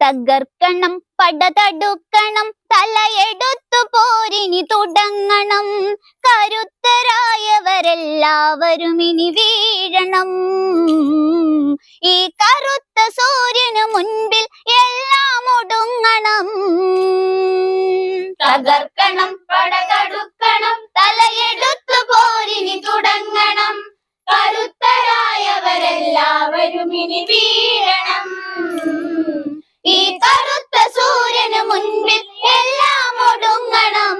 തകർക്കണം, പടതടുക്കണം, തലയെടുത്തു പോരിനി തുടങ്ങണം. കരുത്തരായവരെല്ലാവരും ഇനി വീഴണം. ഈ കറുത്ത സൂര്യനു മുൻപിൽ എല്ലാം ഒടുങ്ങണം. തകർക്കണം, പടതടുക്കണം, തലയെടുത്തു പോരിനി തുടങ്ങണം. കരുത്തരായവരെല്ലാവരും ഇനി വീഴണം. ഈ കറുത്ത സൂര്യനു മുൻപിൽ എല്ലാം ഒടുങ്ങണം.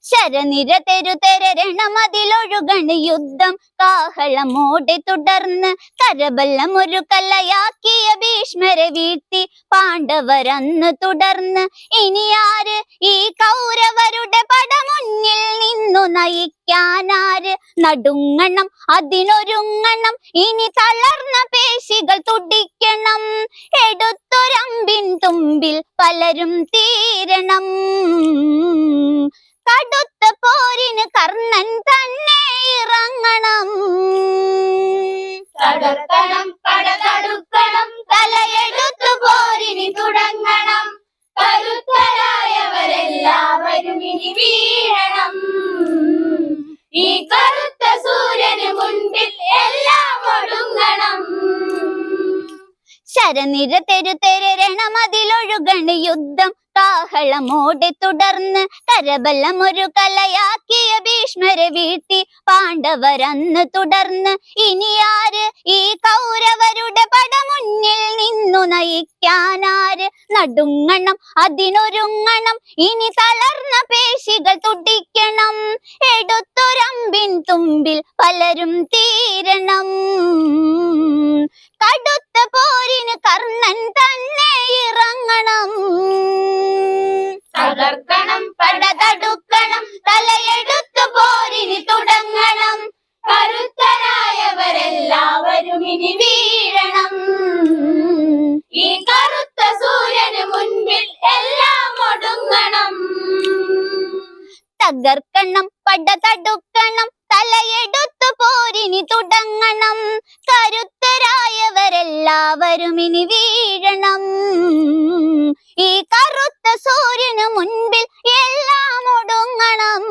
ശരനിര തെരുതെരണമതിലൊഴുകണ യുദ്ധം. കാഹളമോടെ തുടർന്ന് കരബലം ഒരു കലയാക്കിയ ഭീഷ്മരെ വീഴ്ത്തി പാണ്ഡവരന്ന് തുടർന്ന്. ഇനി ആര് ഈ കൗരവരുടെ പടമുന്നിൽ നിന്നു നയിക്കാനാര്? നടുങ്ങണം, അതിനൊരുങ്ങണം, ഇനി തളർന്ന പേശികൾ തുടിക്കണം. എടുത്തൊരമ്പിൻ തുമ്പിൽ പലരും തീരണം. കടുത്ത പോരിന് കർണൻ തന്നെ ഇറങ്ങണം. തകർക്കണം, പടതടുക്കണം, തലയെടുത്തു പോരിനി തുടങ്ങണം. കരുത്തരായവരെല്ലാവരും ഇനി വീഴണം. ഈ കറുത്ത സൂര്യന് മുൻപിൽ എല്ലാം ഒടുങ്ങണം. ശരനിര തെരുതെരണമതിലൊഴുകണ യുദ്ധം. കാഹളമോടെ തുടർന്ന് കരബലം ഒരു കലയാക്കിയ ഭീഷ്മരെ വീഴ്ത്തി പാണ്ഡവരന്ന് തുടർന്ന്. ഇനി ആര് ഈ കൗരവരുടെ പടമുന്നിൽ നിന്നു നയിക്കാനാര്? നടുങ്ങണം, അതിനൊരുങ്ങണം, ഇനി തളർന്ന പേശികൾ തുടിക്കണം. എടുത്തൊരമ്പിൻ തുമ്പിൽ പലരും തീരണം. കടുത്ത പോരിന് കർണൻ തന്നെ ഇറങ്ങണം. തകർക്കണം, പടതടുക്കണം, തലയെടുത്തു പോരിനി തുടങ്ങണം. കരുത്തരായവരെല്ലാവരും ഇനി വീഴണം. ഈ കറുത്ത സൂര്യന് മുൻപിൽ എല്ലാം ഒടുങ്ങണം. തകർക്കണം, പടതടുക്കണം, തലയെടുത്തു പോരിനി തുടങ്ങണം. കരുത്തരായവരെല്ലാവരും ഇനി വീഴണം. ഈ കറുത്ത സൂര്യനു മുൻപിൽ എല്ലാം ഒടുങ്ങണം.